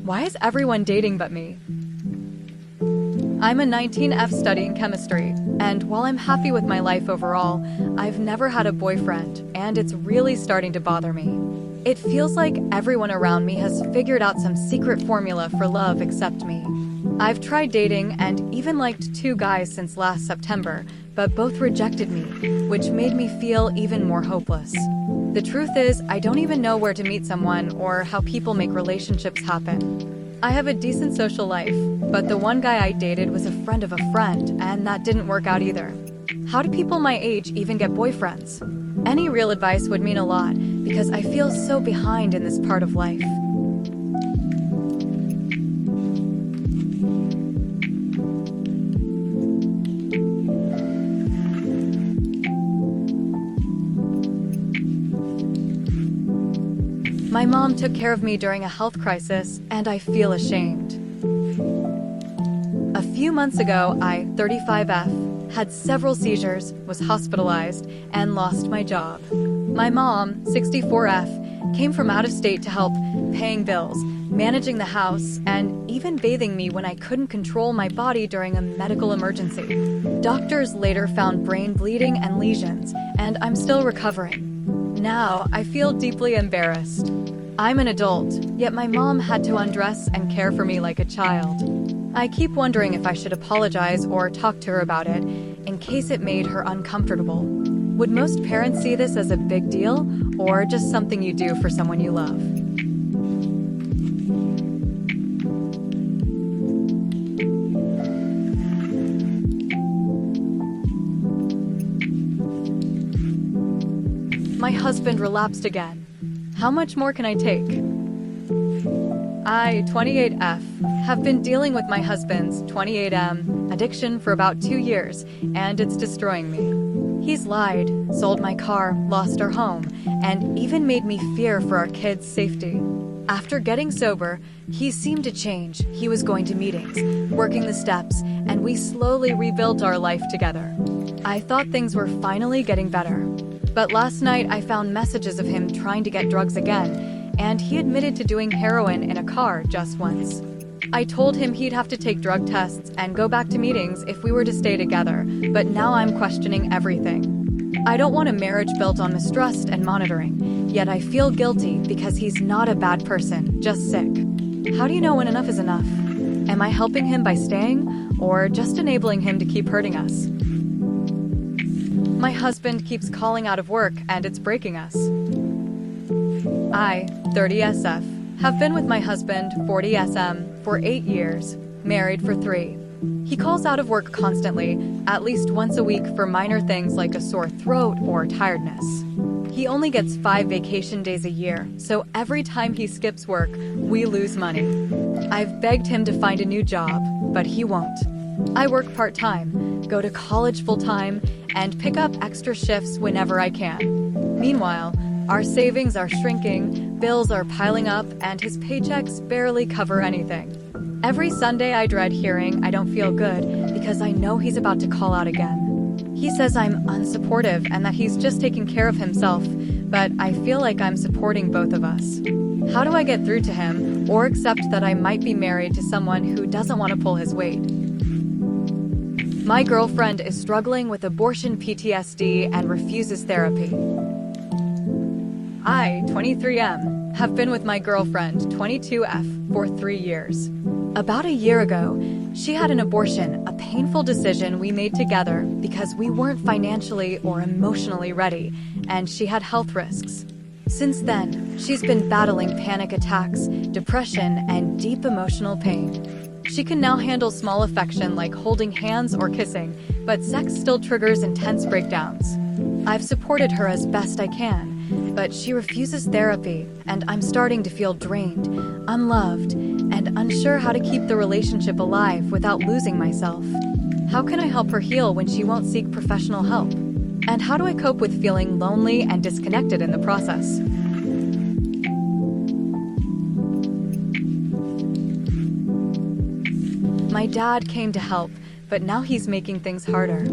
Why is everyone dating but me? I'm a 19F studying chemistry, and while I'm happy with my life overall, I've never had a boyfriend, and it's really starting to bother me. It feels like everyone around me has figured out some secret formula for love except me. I've tried dating and even liked 2 guys since last September, but both rejected me, which made me feel even more hopeless. The truth is, I don't even know where to meet someone or how people make relationships happen. I have a decent social life, but the one guy I dated was a friend of a friend, and that didn't work out either. How do people my age even get boyfriends? Any real advice would mean a lot, because I feel so behind in this part of life. My mom took care of me during a health crisis, and I feel ashamed. A few months ago, I, 35F, had several seizures, was hospitalized, and lost my job. My mom, 64F, came from out of state to help, paying bills, managing the house, and even bathing me when I couldn't control my body during a medical emergency. Doctors later found brain bleeding and lesions, and I'm still recovering. Now, I feel deeply embarrassed. I'm an adult, yet my mom had to undress and care for me like a child. I keep wondering if I should apologize or talk to her about it, in case it made her uncomfortable. Would most parents see this as a big deal, or just something you do for someone you love? My husband relapsed again. How much more can I take? I, 28F, have been dealing with my husband's 28M addiction for about 2 years, and it's destroying me. He's lied, sold my car, lost our home, and even made me fear for our kids' safety. After getting sober, he seemed to change. He was going to meetings, working the steps, and we slowly rebuilt our life together. I thought things were finally getting better. But last night I found messages of him trying to get drugs again, and he admitted to doing heroin in a car just once. I told him he'd have to take drug tests and go back to meetings if we were to stay together, but now I'm questioning everything. I don't want a marriage built on mistrust and monitoring, yet I feel guilty because he's not a bad person, just sick. How do you know when enough is enough? Am I helping him by staying, or just enabling him to keep hurting us? My husband keeps calling out of work, and it's breaking us. I, 30SF, have been with my husband, 40SM, for 8 years, married for 3. He calls out of work constantly, at least once a week for minor things like a sore throat or tiredness. He only gets 5 vacation days a year, so every time he skips work, we lose money. I've begged him to find a new job, but he won't. I work part-time, go to college full-time, and pick up extra shifts whenever I can. Meanwhile, our savings are shrinking, bills are piling up, and his paychecks barely cover anything. Every Sunday I dread hearing I don't feel good because I know he's about to call out again. He says I'm unsupportive and that he's just taking care of himself, but I feel like I'm supporting both of us. How do I get through to him or accept that I might be married to someone who doesn't want to pull his weight? My girlfriend is struggling with abortion PTSD and refuses therapy. I, 23M, have been with my girlfriend, 22F, for 3 years. About a year ago, she had an abortion, a painful decision we made together because we weren't financially or emotionally ready, and she had health risks. Since then, she's been battling panic attacks, depression, and deep emotional pain. She can now handle small affection like holding hands or kissing, but sex still triggers intense breakdowns. I've supported her as best I can, but she refuses therapy, and I'm starting to feel drained, unloved, and unsure how to keep the relationship alive without losing myself. How can I help her heal when she won't seek professional help? And how do I cope with feeling lonely and disconnected in the process? My dad came to help, but now he's making things harder.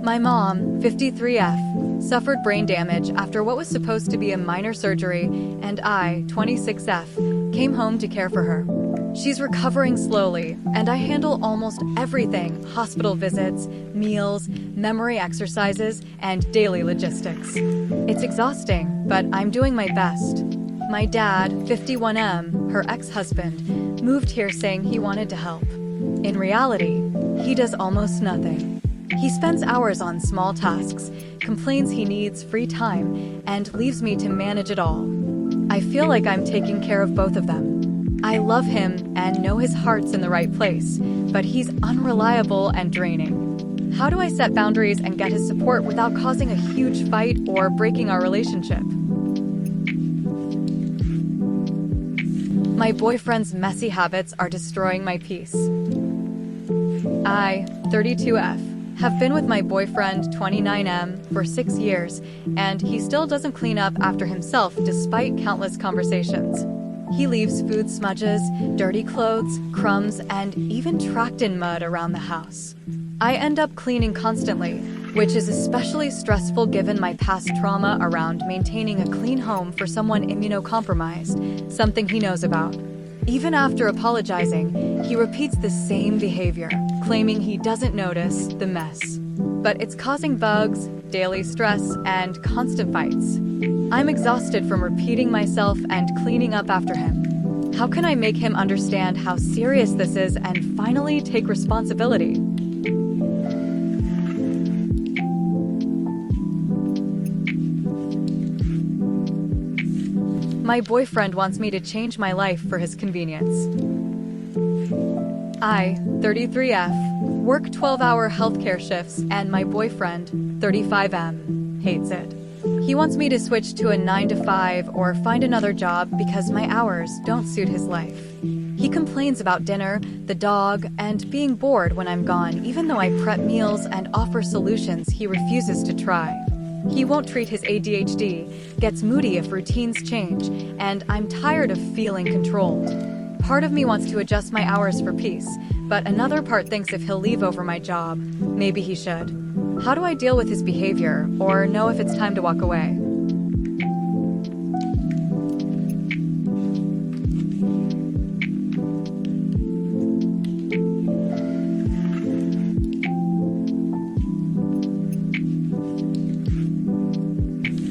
My mom, 53F, suffered brain damage after what was supposed to be a minor surgery, and I, 26F, came home to care for her. She's recovering slowly, and I handle almost everything: hospital visits, meals, memory exercises, and daily logistics. It's exhausting, but I'm doing my best. My dad, 51M, her ex-husband, moved here saying he wanted to help. In reality, he does almost nothing. He spends hours on small tasks, complains he needs free time, and leaves me to manage it all. I feel like I'm taking care of both of them. I love him and know his heart's in the right place, but he's unreliable and draining. How do I set boundaries and get his support without causing a huge fight or breaking our relationship? My boyfriend's messy habits are destroying my peace. I, 32F, have been with my boyfriend, 29M, for 6 years, and he still doesn't clean up after himself despite countless conversations. He leaves food smudges, dirty clothes, crumbs, and even tracked in mud around the house. I end up cleaning constantly, which is especially stressful given my past trauma around maintaining a clean home for someone immunocompromised, something he knows about. Even after apologizing, he repeats the same behavior, claiming he doesn't notice the mess. But it's causing bugs, daily stress, and constant fights. I'm exhausted from repeating myself and cleaning up after him. How can I make him understand how serious this is and finally take responsibility? My boyfriend wants me to change my life for his convenience. I, 33F, work 12-hour healthcare shifts, and my boyfriend, 35M, hates it. He wants me to switch to a 9-to-5 or find another job because my hours don't suit his life. He complains about dinner, the dog, and being bored when I'm gone, even though I prep meals and offer solutions he refuses to try. He won't treat his ADHD, gets moody if routines change, and I'm tired of feeling controlled. Part of me wants to adjust my hours for peace, but another part thinks if he'll leave over my job, maybe he should. How do I deal with his behavior, or know if it's time to walk away?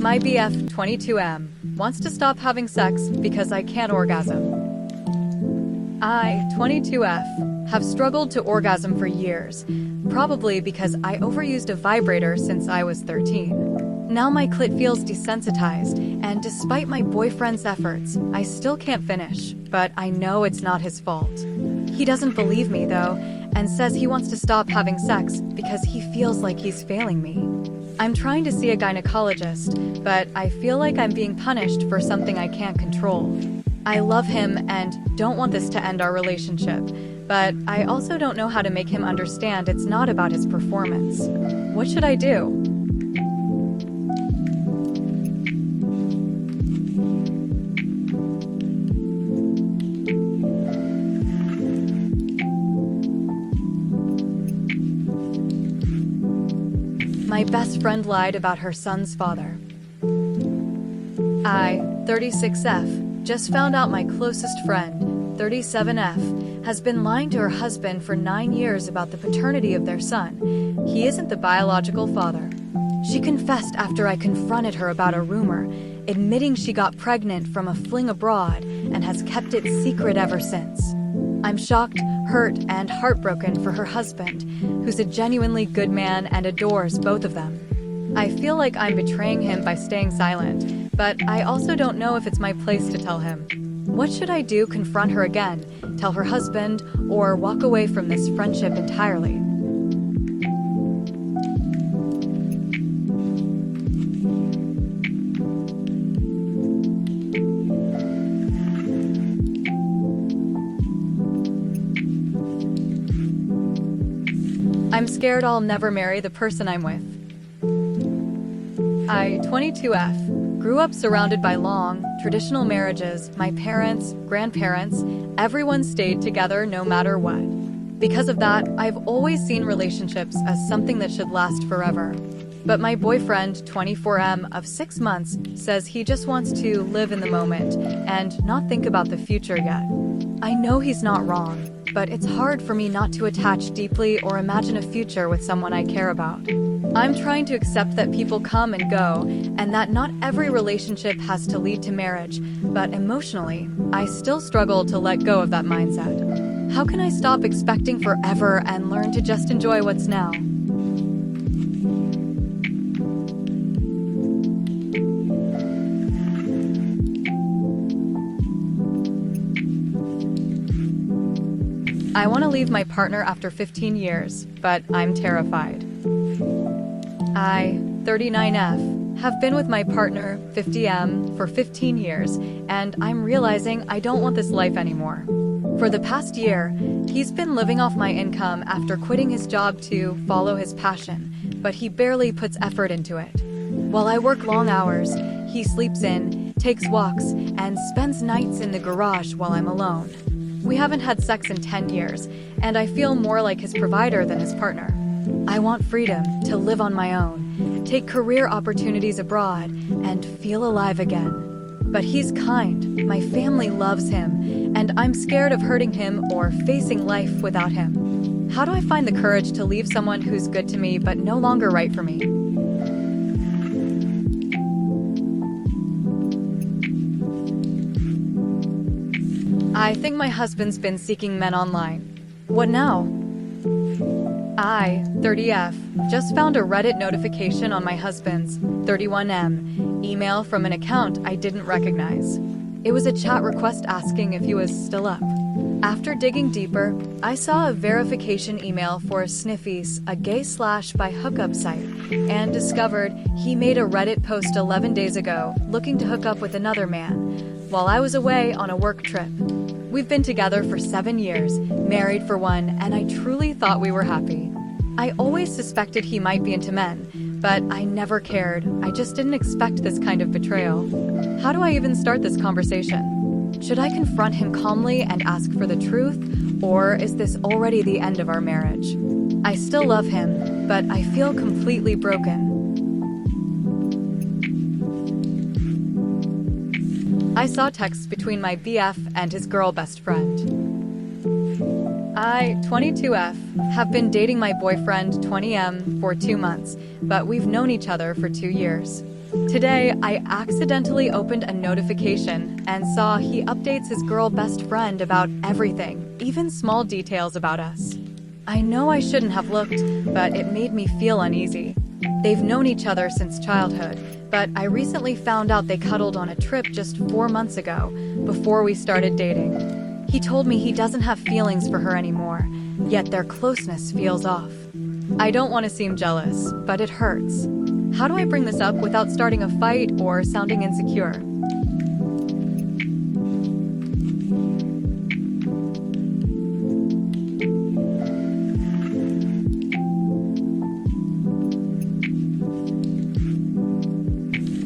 My BF, 22M, wants to stop having sex because I can't orgasm. I, 22F, have struggled to orgasm for years, probably because I overused a vibrator since I was 13. Now my clit feels desensitized, and despite my boyfriend's efforts, I still can't finish, but I know it's not his fault. He doesn't believe me, though, and says he wants to stop having sex because he feels like he's failing me. I'm trying to see a gynecologist, but I feel like I'm being punished for something I can't control. I love him and don't want this to end our relationship, but I also don't know how to make him understand it's not about his performance. What should I do? My best friend lied about her son's father. I, 36F, just found out my closest friend, 37F, has been lying to her husband for 9 years about the paternity of their son. He isn't the biological father. She confessed after I confronted her about a rumor, admitting she got pregnant from a fling abroad and has kept it secret ever since. I'm shocked, hurt, and heartbroken for her husband, who's a genuinely good man and adores both of them. I feel like I'm betraying him by staying silent, but I also don't know if it's my place to tell him. What should I do? Confront her again, tell her husband, or walk away from this friendship entirely? I'm scared I'll never marry the person I'm with. I, 22F, grew up surrounded by long, traditional marriages. My parents, grandparents, everyone stayed together no matter what. Because of that, I've always seen relationships as something that should last forever. But my boyfriend, 24M, of 6 months, says he just wants to live in the moment and not think about the future yet. I know he's not wrong, but it's hard for me not to attach deeply or imagine a future with someone I care about. I'm trying to accept that people come and go, and that not every relationship has to lead to marriage, but emotionally, I still struggle to let go of that mindset. How can I stop expecting forever and learn to just enjoy what's now? I want to leave my partner after 15 years, but I'm terrified. I, 39F, have been with my partner, 50M, for 15 years, and I'm realizing I don't want this life anymore. For the past year, he's been living off my income after quitting his job to follow his passion, but he barely puts effort into it. While I work long hours, he sleeps in, takes walks, and spends nights in the garage while I'm alone. We haven't had sex in 10 years, and I feel more like his provider than his partner. I want freedom to live on my own, take career opportunities abroad, and feel alive again. But he's kind, my family loves him, and I'm scared of hurting him or facing life without him. How do I find the courage to leave someone who's good to me but no longer right for me? I think my husband's been seeking men online. What now? I, 30F, just found a Reddit notification on my husband's, 31M, email from an account I didn't recognize. It was a chat request asking if he was still up. After digging deeper, I saw a verification email for Sniffies, a gay/bi hookup site, and discovered he made a Reddit post 11 days ago looking to hook up with another man, while I was away on a work trip. We've been together for 7 years, married for 1, and I truly thought we were happy. I always suspected he might be into men, but I never cared. I just didn't expect this kind of betrayal. How do I even start this conversation? Should I confront him calmly and ask for the truth, or is this already the end of our marriage? I still love him, but I feel completely broken. I saw texts between my BF and his girl best friend. I, 22F, have been dating my boyfriend, 20M, for 2 months, but we've known each other for 2 years. Today, I accidentally opened a notification and saw he updates his girl best friend about everything, even small details about us. I know I shouldn't have looked, but it made me feel uneasy. They've known each other since childhood, but I recently found out they cuddled on a trip just 4 months ago, before we started dating. He told me he doesn't have feelings for her anymore, yet their closeness feels off. I don't want to seem jealous, but it hurts. How do I bring this up without starting a fight or sounding insecure?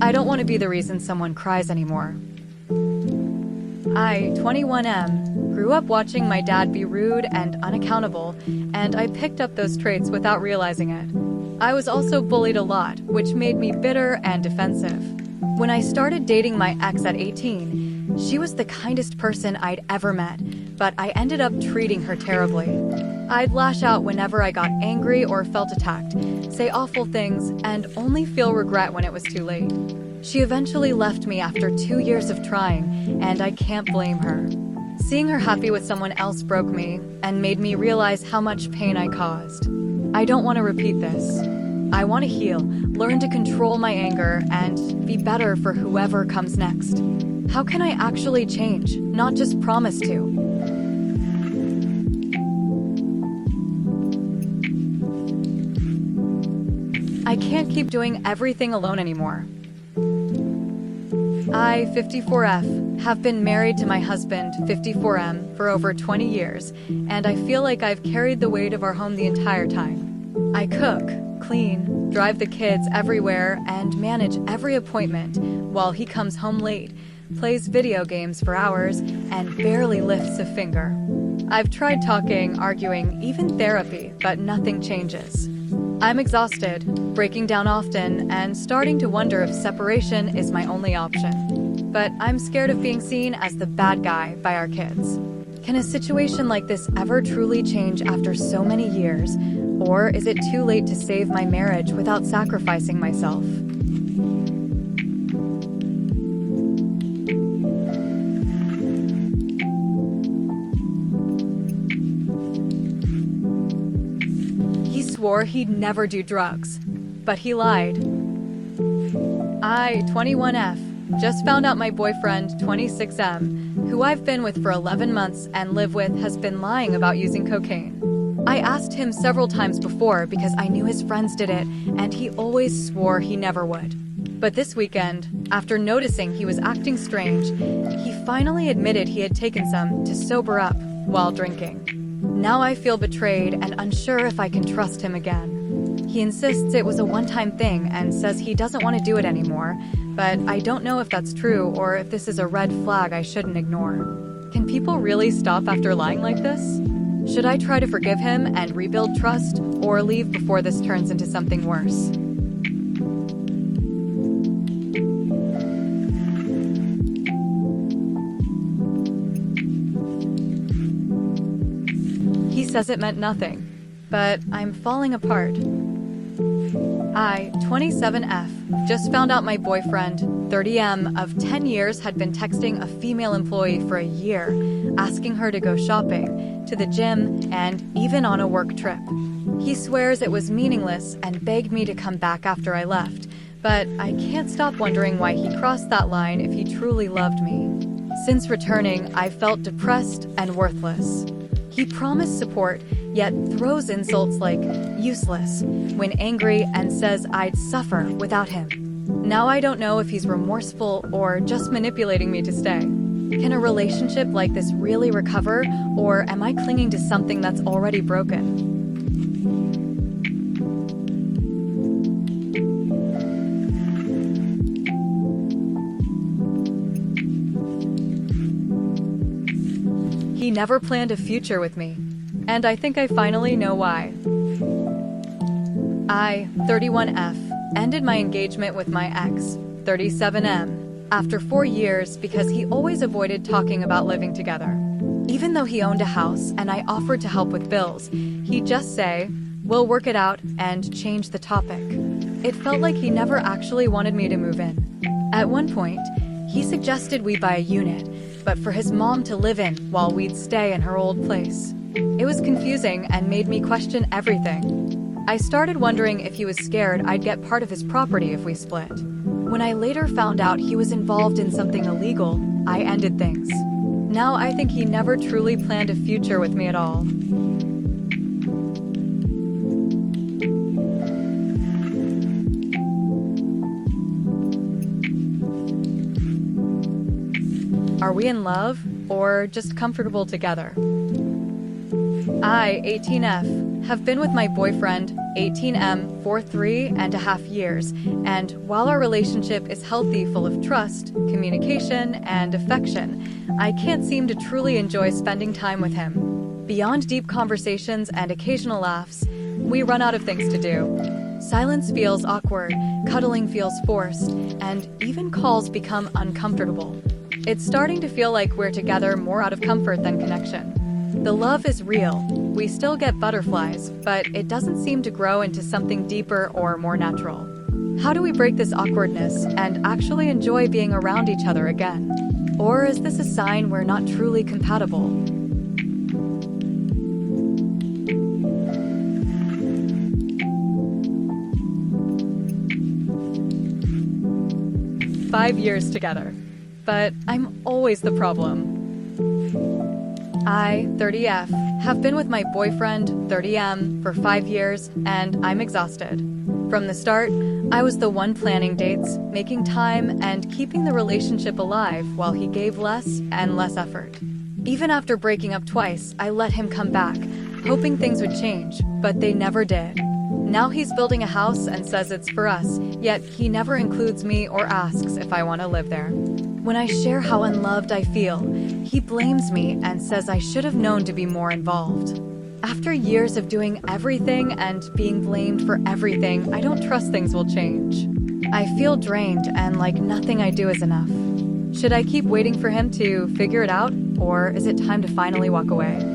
I don't want to be the reason someone cries anymore. I, 21M, grew up watching my dad be rude and unaccountable, and I picked up those traits without realizing it. I was also bullied a lot, which made me bitter and defensive. When I started dating my ex at 18, she was the kindest person I'd ever met, but I ended up treating her terribly. I'd lash out whenever I got angry or felt attacked, say awful things, and only feel regret when it was too late. She eventually left me after 2 years of trying, and I can't blame her. Seeing her happy with someone else broke me and made me realize how much pain I caused. I don't want to repeat this. I want to heal, learn to control my anger, and be better for whoever comes next. How can I actually change, not just promise to? I can't keep doing everything alone anymore. I, 54F, have been married to my husband, 54M, for over 20 years, and I feel like I've carried the weight of our home the entire time. I cook, clean, drive the kids everywhere, and manage every appointment while he comes home late, plays video games for hours, and barely lifts a finger. I've tried talking, arguing, even therapy, but nothing changes. I'm exhausted, breaking down often, and starting to wonder if separation is my only option. But I'm scared of being seen as the bad guy by our kids. Can a situation like this ever truly change after so many years? Or is it too late to save my marriage without sacrificing myself? He swore he'd never do drugs, but he lied. I, 21F, just found out my boyfriend, 26M, who I've been with for 11 months and live with, has been lying about using cocaine. I asked him several times before because I knew his friends did it, and he always swore he never would. But this weekend, after noticing he was acting strange, he finally admitted he had taken some to sober up while drinking. Now I feel betrayed and unsure if I can trust him again. He insists it was a one-time thing and says he doesn't want to do it anymore, but I don't know if that's true or if this is a red flag I shouldn't ignore. Can people really stop after lying like this? Should I try to forgive him and rebuild trust, or leave before this turns into something worse? He says it meant nothing, but I'm falling apart. I, 27F, just found out my boyfriend, 30M, of 10 years had been texting a female employee for a year, asking her to go shopping, to the gym, and even on a work trip. He swears it was meaningless and begged me to come back after I left, but I can't stop wondering why he crossed that line if he truly loved me. Since returning, I felt depressed and worthless. He promised support, yet throws insults like useless when angry and says I'd suffer without him. Now I don't know if he's remorseful or just manipulating me to stay. Can a relationship like this really recover, or am I clinging to something that's already broken? He never planned a future with me, and I think I finally know why. I, 31F, ended my engagement with my ex, 37M, after 4 years because he always avoided talking about living together. Even though he owned a house and I offered to help with bills, he'd just say, "We'll work it out," and change the topic. It felt like he never actually wanted me to move in. At one point, he suggested we buy a unit, but for his mom to live in while we'd stay in her old place. It was confusing and made me question everything. I started wondering if he was scared I'd get part of his property if we split. When I later found out he was involved in something illegal, I ended things. Now I think he never truly planned a future with me at all. Are we in love, or just comfortable together? I, 18F, have been with my boyfriend, 18M, for 3.5 years, and while our relationship is healthy, full of trust, communication, and affection, I can't seem to truly enjoy spending time with him. Beyond deep conversations and occasional laughs, we run out of things to do. Silence feels awkward, cuddling feels forced, and even calls become uncomfortable. It's starting to feel like we're together more out of comfort than connection. The love is real. We still get butterflies, but it doesn't seem to grow into something deeper or more natural. How do we break this awkwardness and actually enjoy being around each other again? Or is this a sign we're not truly compatible? "5 years together, but I'm always the problem." I, 30F, have been with my boyfriend, 30M, for 5 years, and I'm exhausted. From the start, I was the one planning dates, making time, and keeping the relationship alive while he gave less and less effort. Even after breaking up twice, I let him come back, hoping things would change, but they never did. Now he's building a house and says it's for us, yet he never includes me or asks if I want to live there. When I share how unloved I feel, he blames me and says I should have known to be more involved. After years of doing everything and being blamed for everything, I don't trust things will change. I feel drained and like nothing I do is enough. Should I keep waiting for him to figure it out, or is it time to finally walk away?